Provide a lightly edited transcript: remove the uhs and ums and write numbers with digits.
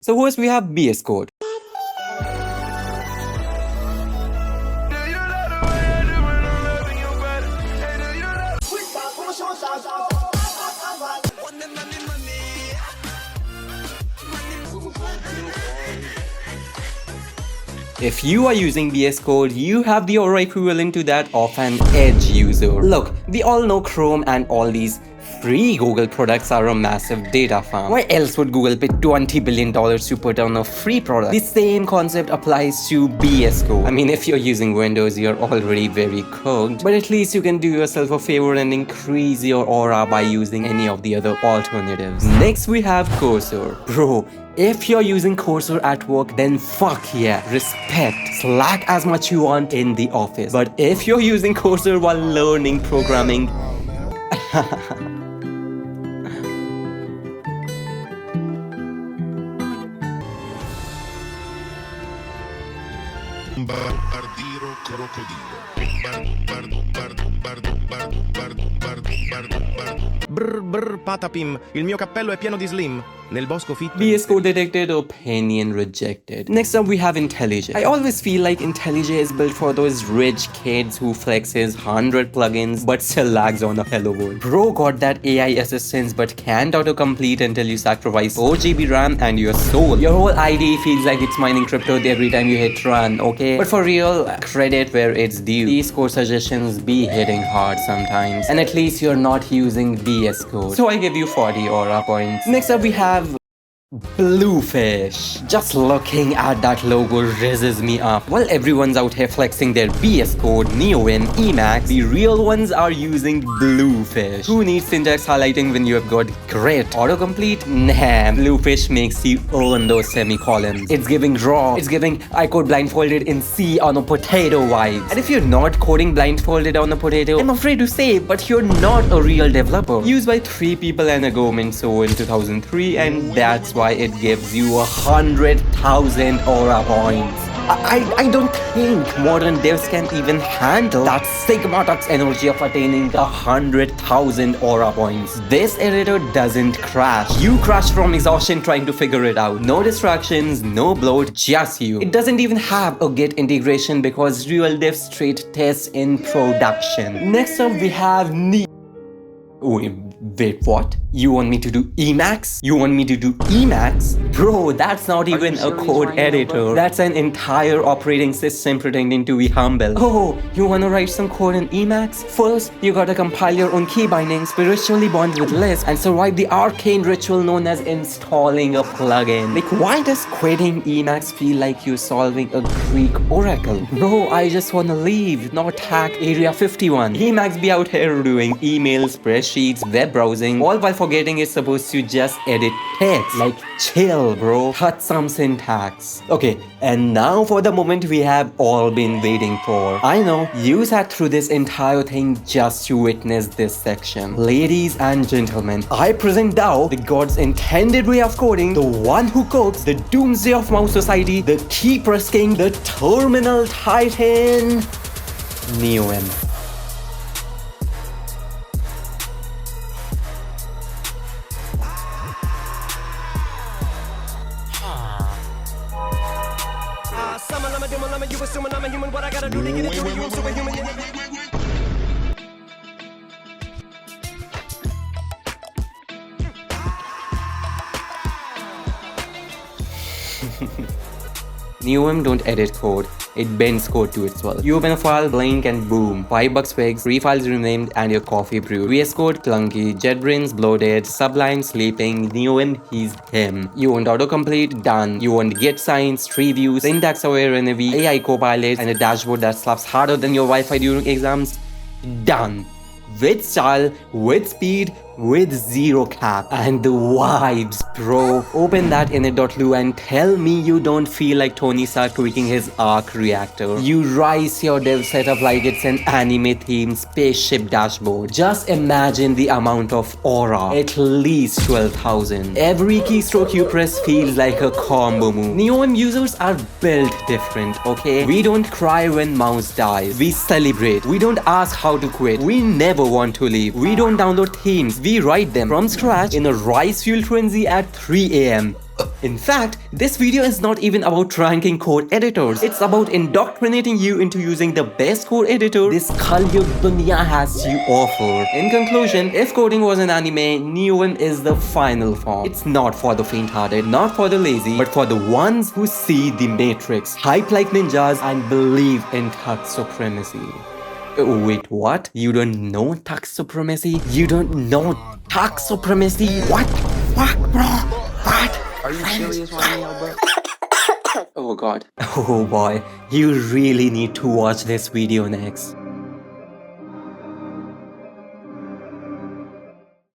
So first we have VS Code. If you are using VS Code, you have the Aura equivalent to that of an Edge user. Look, we all know Chrome and all these free Google products are a massive data farm. Why else would Google pay $20 billion to put on a free product? The same concept applies to VS Code. I mean, if you're using Windows, you're already very cooked, but at least you can do yourself a favor and increase your Aura by using any of the other alternatives. Next, we have Cursor. Bro, if you're using Cursor at work, then fuck yeah, respect. Slack as much you want in the office. But if you're using Cursor while learning programming, Bombardiro crocodilo. Brr brr patapim, il mio cappello è pieno di slim. Nel bosco fitto. VS Code detected, opinion rejected. Next up we have IntelliJ. I always feel like IntelliJ is built for those rich kids who flex his 100 plugins but still lags on a hello world. Bro got that AI assistance but can't autocomplete until you sacrifice 4 GB RAM and your soul. Your whole IDE feels like it's mining crypto every time you hit run, okay? But for real, credit where it's due. These code suggestions be hitting hard sometimes. And at least you're not using VS Code. So I give you 40 Aura points. Next up we have Bluefish. Just looking at that logo rizzes me up. While everyone's out here flexing their VS Code, Neovim, Emax, the real ones are using Bluefish. Who needs syntax highlighting when you have got great autocomplete? Nah, Bluefish makes you earn those semicolons. It's giving raw. It's giving I code blindfolded in C on a potato vibes. And if you're not coding blindfolded on a potato, I'm afraid to say, but you're not a real developer. Used by 3 people and a government so in 2003, and that's why it gives you 100,000 Aura points. I don't think modern devs can even handle that sigma-tux energy of attaining 100,000 Aura points. This editor doesn't crash. You crash from exhaustion trying to figure it out. No distractions, no bloat, just you. It doesn't even have a Git integration because real devs straight test in production. Next up we have Wait, what? You want me to do Emax? You want me to do Emax? Bro, that's not even a code editor. That's an entire operating system pretending to be humble. Oh, you wanna write some code in Emax? First, you gotta compile your own key bindings, spiritually bond with Lisp, and survive the arcane ritual known as installing a plugin. Like, why does quitting Emax feel like you're solving a Greek oracle? Bro, I just wanna leave, not hack Area 51. Emax be out here doing emails, spreadsheets, web browsing, all while forgetting it's supposed to just edit text. Like, chill, bro. Cut some syntax. Okay, and now for the moment we have all been waiting for. I know, you sat through this entire thing just to witness this section. Ladies and gentlemen, I present thou, the god's intended way of coding, the one who cooks, the doomsday of mouse society, the key press king, the terminal titan, Neovim. You assuming I'm a human, what I gotta do to get into you, superhuman. Neovim don't edit code, it bends code to its will. You open a file, blink, and boom. $5 fixed, 3 files renamed, and your coffee brewed. VS Code, clunky. JetBrains, bloated. Sublime, sleeping. Neovim, he's him. You want autocomplete? Done. You want Git signs, tree views, syntax aware NAV, AI copilot, and a dashboard that slaps harder than your Wi-Fi during exams? Done. With style, with speed, with zero cap, and the vibes, bro. Open that init.lu and tell me you don't feel like Tony Stark tweaking his arc reactor. You rise your dev setup like it's an anime themed spaceship dashboard. Just imagine the amount of aura, at least 12,000. Every keystroke you press feels like a combo move. Neovim users are built different, okay? We don't cry when mouse dies. We celebrate. We don't ask how to quit. We never want to leave. We don't download themes. We write them from scratch in a rice fueled frenzy at 3 AM. In fact, this video is not even about ranking code editors. It's about indoctrinating you into using the best code editor this Kalyug Dunya has to offer. In conclusion, if coding was an anime, Neovim is the final form. It's not for the faint-hearted, not for the lazy, but for the ones who see the Matrix, hype like ninjas, and believe in Thug supremacy. Wait, what? You don't know Thug supremacy? You don't know Thug supremacy? What? Fuck, bro? What? Are you serious right now, bro? Oh god. Oh boy, you really need to watch this video next.